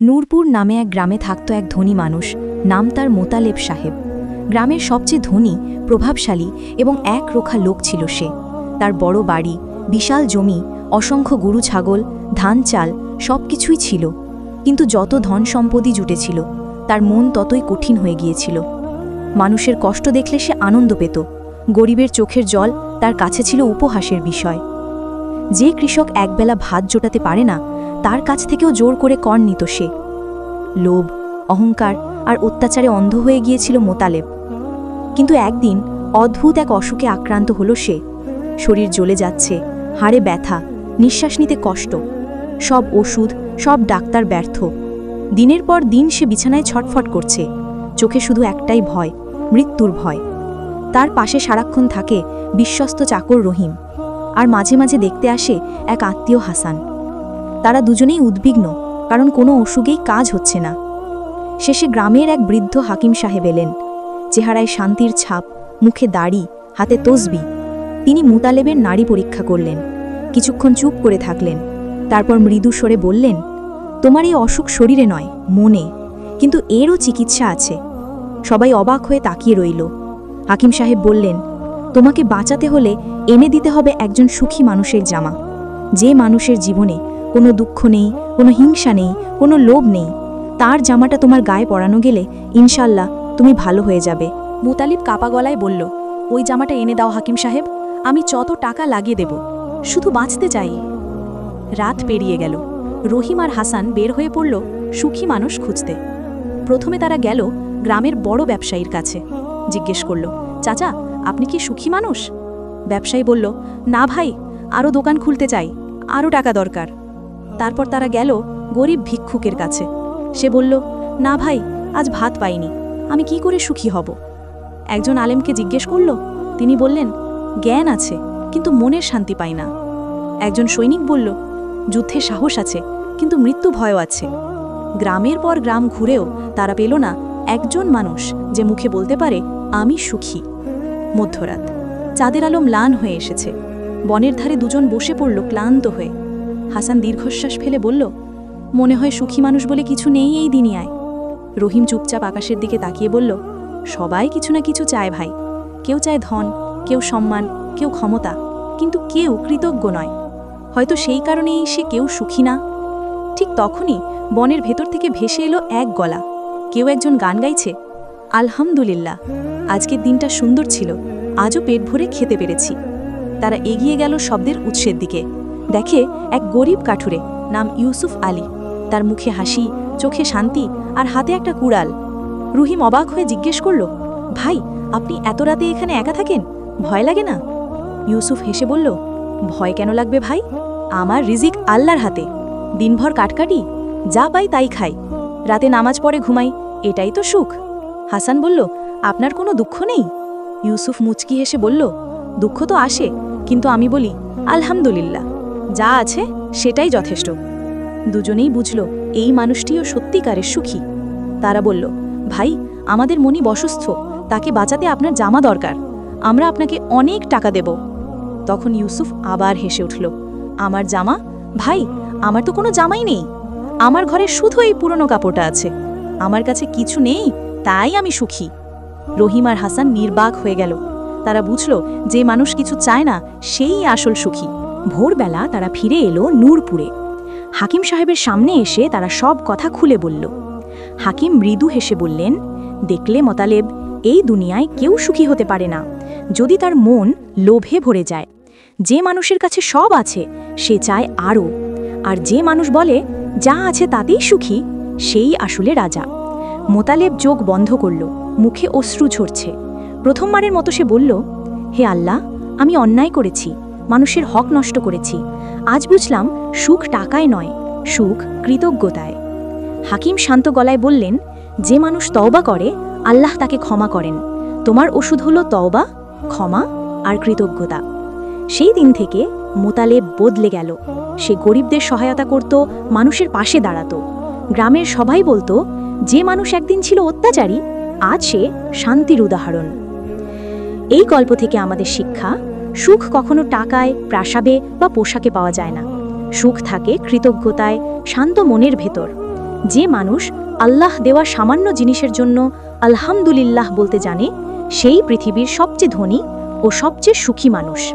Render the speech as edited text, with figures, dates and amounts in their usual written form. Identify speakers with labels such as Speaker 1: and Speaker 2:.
Speaker 1: নূরপুর নামে এক গ্রামে থাকত এক ধনী মানুষ, নাম তার মোতালেব সাহেব। গ্রামের সবচেয়ে ধনী, প্রভাবশালী এবং একরোখা লোক ছিল সে। তার বড় বাড়ি, বিশাল জমি, অসংখ্য গরু ছাগল, ধান চাল সবকিছুই ছিল। কিন্তু যত ধন সম্পদই জুটেছিল, তার মন ততই কঠিন হয়ে গিয়েছিল। মানুষের কষ্ট দেখলে সে আনন্দ পেত, গরিবের চোখের জল তার কাছে ছিল উপহাসের বিষয়। যে কৃষক একবেলা ভাত জোটাতে পারে না, তার কাছ থেকেও জোর করে কর নিত সে। লোভ, অহংকার আর অত্যাচারে অন্ধ হয়ে গিয়েছিল মোতালেব। কিন্তু একদিন অদ্ভুত এক অসুখে আক্রান্ত হলো সে। শরীর জ্বলে যাচ্ছে, হাড়ে ব্যথা, নিঃশ্বাস নিতে কষ্ট। সব ওষুধ, সব ডাক্তার ব্যর্থ। দিনের পর দিন সে বিছানায় ছটফট করছে, চোখে শুধু একটাই ভয়, মৃত্যুর ভয়। তার পাশে সারাক্ষণ থাকে বিশ্বস্ত চাকর রহিম, আর মাঝে মাঝে দেখতে আসে এক আত্মীয় হাসান। তারা দুজনেই উদ্বিগ্ন, কারণ কোনো অসুখেই কাজ হচ্ছে না। শেষে গ্রামের এক বৃদ্ধ হাকিম সাহেব এলেন। চেহারায় শান্তির ছাপ, মুখে দাড়ি, হাতে তসবি। তিনি মোতালেবের নাড়ি পরীক্ষা করলেন, কিছুক্ষণ চুপ করে থাকলেন। তারপর মৃদু স্বরে বললেন, তোমার এই অসুখ শরীরে নয়, মনে, কিন্তু এরও চিকিৎসা আছে। সবাই অবাক হয়ে তাকিয়ে রইল। হাকিম সাহেব বললেন, তোমাকে বাঁচাতে হলে এনে দিতে হবে একজন সুখী মানুষের জামা। যে মানুষের জীবনে কোনো দুঃখ নেই, কোনো হিংসা নেই, কোনো লোভ নেই, তার জামাটা তোমার গায়ে পরানো গেলে ইনশাল্লাহ তুমি ভালো হয়ে যাবে।
Speaker 2: মোতালিব কাপা গলায় বলল, ওই জামাটা এনে দাও হাকিম সাহেব, আমি যত টাকা লাগিয়ে দেব, শুধু বাঁচতে চাই। রাত পেরিয়ে গেল। রহিম আর হাসান বের হয়ে পড়ল সুখী মানুষ খুঁজতে। প্রথমে তারা গেল গ্রামের বড় ব্যবসায়ীর কাছে। জিজ্ঞেস করল, চাচা, আপনি কি সুখী মানুষ? ব্যবসায়ী বলল, না ভাই, আরও দোকান খুলতে চাই, আরও টাকা দরকার। তারপর তারা গেল গরিব ভিক্ষুকের কাছে। সে বলল, না ভাই, আজ ভাত পাইনি, আমি কি করে সুখী হব? একজন আলেমকে জিজ্ঞেস করল। তিনি বললেন, জ্ঞান আছে, কিন্তু মনের শান্তি পাই না। একজন সৈনিক বলল, যুদ্ধে সাহস আছে, কিন্তু মৃত্যু ভয়ও আছে। গ্রামের পর গ্রাম ঘুরেও তারা পেল না একজন মানুষ যে মুখে বলতে পারে, আমি সুখী। মধ্যরাত, চাঁদের আলো ম্লান হয়ে এসেছে। বনের ধারে দুজন বসে পড়ল ক্লান্ত হয়ে। হাসান দীর্ঘশ্বাস ফেলে বলল, মনে হয় সুখী মানুষ বলে কিছু নেই এই দুনিয়ায়। রহিম চুপচাপ আকাশের দিকে তাকিয়ে বলল, সবাই কিছু না কিছু চায় ভাই। কেউ চায় ধন, কেউ সম্মান, কেউ ক্ষমতা, কিন্তু কেউ কৃতজ্ঞ নয়। হয়তো সেই কারণেই সে কেউ সুখী না। ঠিক তখনই বনের ভেতর থেকে ভেসে এলো এক গলা। কেউ একজন গান গাইছে, আলহামদুলিল্লাহ, আজকের দিনটা সুন্দর ছিল, আজও পেট ভরে খেতে পেরেছি। তারা এগিয়ে গেল শব্দের উৎসের দিকে। দেখে এক গরিব কাঠুরে, নাম ইউসুফ আলী। তার মুখে হাসি, চোখে শান্তি, আর হাতে একটা কুড়াল। রহিম অবাক হয়ে জিজ্ঞেস করল, ভাই, আপনি এত রাতে এখানে একা থাকেন, ভয় লাগে না? ইউসুফ হেসে বলল, ভয় কেন লাগবে ভাই? আমার রিজিক আল্লাহর হাতে। দিনভর কাটকাটি, যা পাই তাই খাই, রাতে নামাজ পড়ে ঘুমাই, এটাই তো সুখ। হাসান বলল, আপনার কোনো দুঃখ নেই? ইউসুফ মুচকি হেসে বলল, দুঃখ তো আসে, কিন্তু আমি বলি আলহামদুলিল্লাহ, যা আছে সেটাই যথেষ্ট। দুজনেই বুঝল এই মানুষটিও সত্যিকারের সুখী। তারা বলল, ভাই, আমাদের মনি অসুস্থ, তাকে বাঁচাতে আপনার জামা দরকার, আমরা আপনাকে অনেক টাকা দেব। তখন ইউসুফ আবার হেসে উঠল, আমার জামা? ভাই, আমার তো কোনো জামাই নেই। আমার ঘরে শুধু এই পুরনো কাপড়টা আছে। আমার কাছে কিছু নেই, তাই আমি সুখী। রহিম আর হাসান নির্বাক হয়ে গেল। তারা বুঝল যে মানুষ কিছু চায় না সেই আসল সুখী। ভোরবেলা তারা ফিরে এলো নূরপুরে। হাকিম সাহেবের সামনে এসে তারা সব কথা খুলে বলল। হাকিম মৃদু হেসে বললেন, দেখলে মোতালেব, এই দুনিয়ায় কেউ সুখী হতে পারে না যদি তার মন লোভে ভরে যায়। যে মানুষের কাছে সব আছে সে চায় আরও, আর যে মানুষ বলে যা আছে তাতেই সুখী, সেই আসলে রাজা। মোতালেব চোখ বন্ধ করল, মুখে অশ্রু ঝরছে। প্রথমবারের মতো সে বলল, হে আল্লাহ, আমি অন্যায় করেছি, মানুষের হক নষ্ট করেছি। আজ বুঝলাম সুখ টাকায় নয়, সুখ কৃতজ্ঞতায়। হাকিম শান্ত গলায় বললেন, যে মানুষ তওবা করে আল্লাহ তাকে ক্ষমা করেন। তোমার ওষুধ হলো তওবা, ক্ষমা আর কৃতজ্ঞতা। সেই দিন থেকে মোতালেব বদলে গেল। সে গরিবদের সহায়তা করত, মানুষের পাশে দাঁড়াত। গ্রামের সবাই বলতো, যে মানুষ একদিন ছিল অত্যাচারী, আজ সে শান্তির উদাহরণ। এই গল্প থেকে আমাদের শিক্ষা, সুখ কখনো টাকায়, প্রাসাদে বা পোশাকে পাওয়া যায় না। সুখ থাকে কৃতজ্ঞতায়, শান্ত মনের ভেতর। যে মানুষ আল্লাহ দেওয়া সামান্য জিনিসের জন্য আলহামদুলিল্লাহ বলতে জানে সেই পৃথিবীর সবচেয়ে ধনী ও সবচেয়ে সুখী মানুষ।